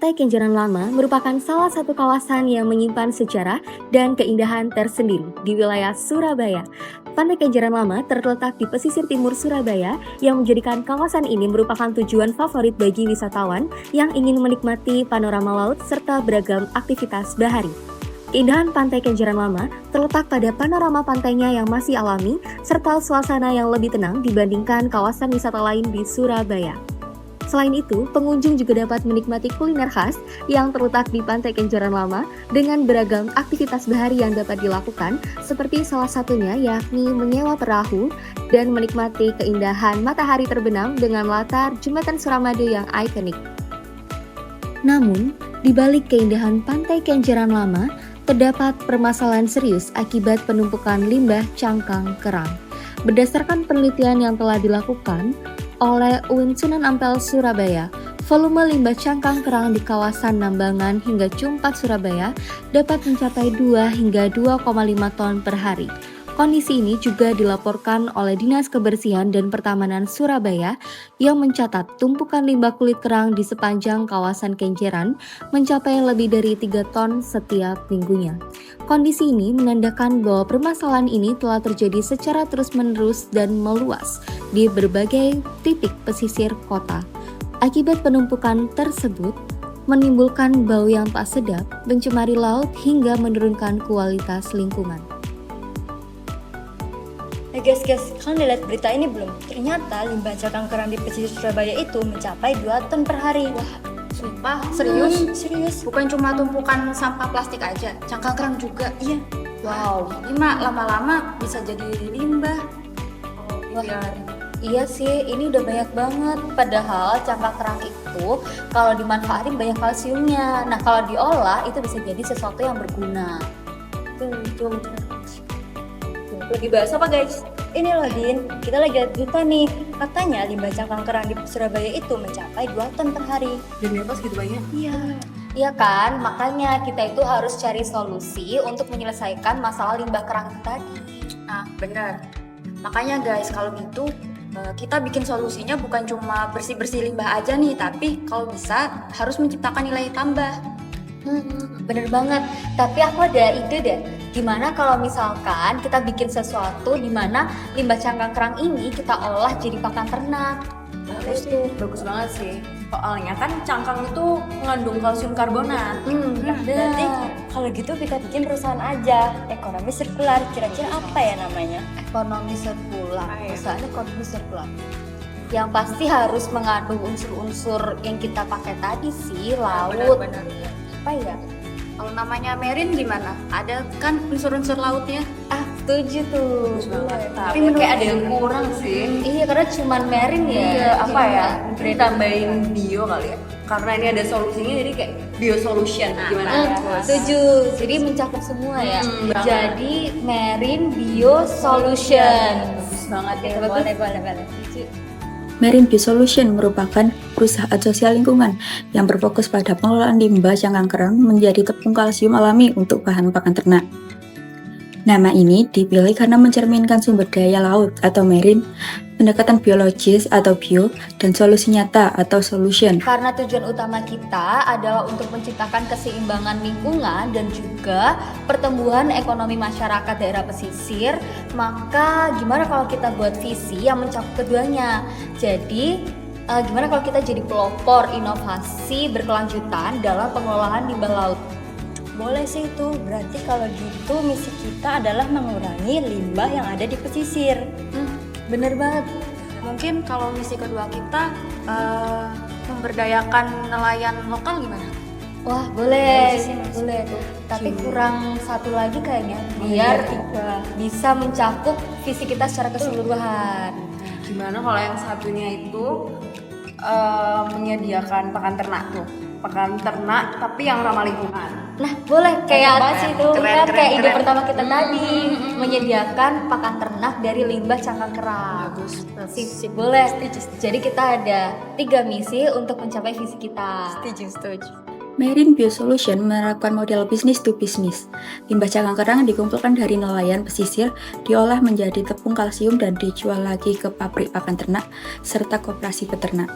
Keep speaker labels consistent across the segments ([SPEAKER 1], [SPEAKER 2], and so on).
[SPEAKER 1] Pantai Kenjeran Lama merupakan salah satu kawasan yang menyimpan sejarah dan keindahan tersendiri di wilayah Surabaya. Pantai Kenjeran Lama terletak di pesisir timur Surabaya yang menjadikan kawasan ini merupakan tujuan favorit bagi wisatawan yang ingin menikmati panorama laut serta beragam aktivitas bahari. Keindahan Pantai Kenjeran Lama terletak pada panorama pantainya yang masih alami serta suasana yang lebih tenang dibandingkan kawasan wisata lain di Surabaya. Selain itu, pengunjung juga dapat menikmati kuliner khas yang terletak di Pantai Kenjeran Lama dengan beragam aktivitas bahari yang dapat dilakukan, seperti salah satunya yakni menyewa perahu dan menikmati keindahan matahari terbenam dengan latar Jembatan Suramadu yang ikonik. Namun, di balik keindahan Pantai Kenjeran Lama, terdapat permasalahan serius akibat penumpukan limbah cangkang kerang. Berdasarkan penelitian yang telah dilakukan oleh UIN Sunan Ampel Surabaya, volume limbah cangkang kerang di kawasan Nambangan hingga Cumpat Surabaya dapat mencapai 2 hingga 2,5 ton per hari. Kondisi ini juga dilaporkan oleh Dinas Kebersihan dan Pertamanan Surabaya yang mencatat tumpukan limbah kulit kerang di sepanjang kawasan Kenjeran mencapai lebih dari 3 ton setiap minggunya. Kondisi ini menandakan bahwa permasalahan ini telah terjadi secara terus-menerus dan meluas di berbagai titik pesisir kota. Akibat penumpukan tersebut, menimbulkan bau yang tak sedap, mencemari laut hingga menurunkan kualitas lingkungan.
[SPEAKER 2] Guys, kalian lihat berita ini belum? Ternyata limbah cangkang kerang di pesisir Surabaya itu mencapai 2 ton per hari. Wah,
[SPEAKER 3] sumpah, serius?
[SPEAKER 2] Serius.
[SPEAKER 3] Bukan cuma tumpukan sampah plastik aja, cangkang kerang juga.
[SPEAKER 2] Iya.
[SPEAKER 3] Wow, ini mah lama-lama bisa jadi limbah.
[SPEAKER 2] Wah, iya sih, ini udah banyak banget. Padahal cangkang kerang itu kalau dimanfaatin banyak kalsiumnya. Nah, kalau diolah itu bisa jadi sesuatu yang berguna. Lagi bahas apa guys? Ini loh Din, kita lagi lihat berita nih. Katanya limbah cangkang kerang di Surabaya itu mencapai 2 ton per hari.
[SPEAKER 3] Dan apa segitu banyak?
[SPEAKER 2] Iya kan, makanya kita itu harus cari solusi untuk menyelesaikan masalah limbah kerang itu tadi.
[SPEAKER 3] Nah, benar. Makanya guys, kalau gitu kita bikin solusinya bukan cuma bersih-bersih limbah aja nih, tapi kalau bisa harus menciptakan nilai tambah.
[SPEAKER 2] Bener banget, tapi aku ada ide deh. Gimana kalau misalkan kita bikin sesuatu di mana limbah cangkang kerang ini kita olah jadi pakan ternak?
[SPEAKER 4] Bagus banget sih. Soalnya kan cangkang itu mengandung kalsium karbonat.
[SPEAKER 2] Berarti kalau gitu kita bikin perusahaan aja, ekonomi sirkular. Kira-kira apa ya namanya? Ekonomi sirkular. Perusahaan ekonomi sirkular. Yang pasti harus mengandung unsur-unsur yang kita pakai tadi sih, laut.
[SPEAKER 3] Benar.
[SPEAKER 2] Apa ya?
[SPEAKER 3] Kalau namanya marine gimana? Ada kan unsur-unsur lautnya?
[SPEAKER 2] Setuju tuh.
[SPEAKER 4] Tapi kayak ada yang kurang sih.
[SPEAKER 2] Iya, karena cuman marine ya.
[SPEAKER 4] Iya, apa ya? Ditambahin bio kali ya. Karena ini ada solusinya jadi kayak bio solution. Gimana ya?
[SPEAKER 2] Setuju. Jadi mencakup semua ya. Jadi marine bio solution.
[SPEAKER 4] Bagus banget ya.
[SPEAKER 2] Boleh.
[SPEAKER 5] Marine Biosolution merupakan perusahaan sosial lingkungan yang berfokus pada pengelolaan limbah cangkang kerang menjadi tepung kalsium alami untuk bahan pakan ternak. Nama ini dipilih karena mencerminkan sumber daya laut atau marine, pendekatan biologis atau bio, dan solusi nyata atau solution.
[SPEAKER 2] Karena tujuan utama kita adalah untuk menciptakan keseimbangan lingkungan dan juga pertumbuhan ekonomi masyarakat daerah pesisir, maka gimana kalau kita buat visi yang mencakup keduanya? Jadi, gimana kalau kita jadi pelopor inovasi berkelanjutan dalam pengelolaan limbah laut? Boleh sih itu, berarti kalau gitu misi kita adalah mengurangi limbah yang ada di pesisir. Bener banget.
[SPEAKER 3] Mungkin kalau misi kedua kita memberdayakan nelayan lokal gimana?
[SPEAKER 2] Wah, boleh. Tapi kurang satu lagi kayaknya, biar bisa mencakup visi kita secara keseluruhan.
[SPEAKER 4] Gimana kalau yang satunya itu menyediakan pakan ternak tuh? Pakan ternak tapi yang ramah lingkungan.
[SPEAKER 2] Nah, boleh kayak apa sih itu?
[SPEAKER 4] Keren.
[SPEAKER 2] Ide pertama kita tadi, menyediakan pakan ternak dari limbah cangkang kerang.
[SPEAKER 4] Bagus.
[SPEAKER 2] Sip, boleh. Jadi kita ada 3 misi untuk mencapai visi kita.
[SPEAKER 3] Setuju.
[SPEAKER 5] Marine Biosolution menerapkan model bisnis to bisnis. Limbah cangkang kerang dikumpulkan dari nelayan pesisir, diolah menjadi tepung kalsium dan dijual lagi ke pabrik pakan ternak serta koperasi peternak.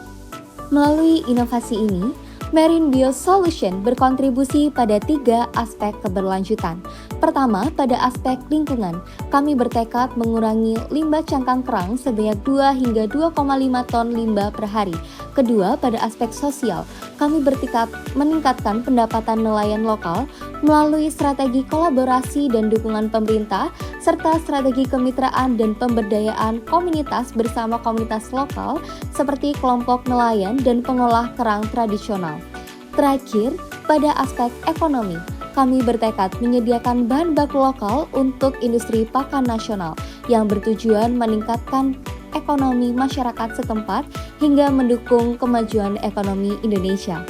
[SPEAKER 1] Melalui inovasi ini, Marine Bio Solution berkontribusi pada 3 aspek keberlanjutan. Pertama, pada aspek lingkungan, kami bertekad mengurangi limbah cangkang kerang sebanyak 2 hingga 2,5 ton limbah per hari. Kedua, pada aspek sosial, kami bertekad meningkatkan pendapatan nelayan lokal melalui strategi kolaborasi dan dukungan pemerintah, serta strategi kemitraan dan pemberdayaan komunitas bersama komunitas lokal seperti kelompok nelayan dan pengolah kerang tradisional. Terakhir, pada aspek ekonomi, kami bertekad menyediakan bahan baku lokal untuk industri pakan nasional yang bertujuan meningkatkan ekonomi masyarakat setempat hingga mendukung kemajuan ekonomi Indonesia.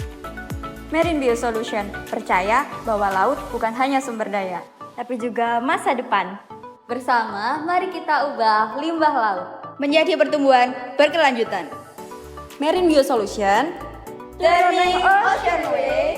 [SPEAKER 6] Marine Bio Solution percaya bahwa laut bukan hanya sumber daya, tapi juga masa depan.
[SPEAKER 2] Bersama, mari kita ubah limbah laut
[SPEAKER 6] Menjadi pertumbuhan berkelanjutan.
[SPEAKER 4] Marine Bio Solution,
[SPEAKER 6] Turning Ocean Way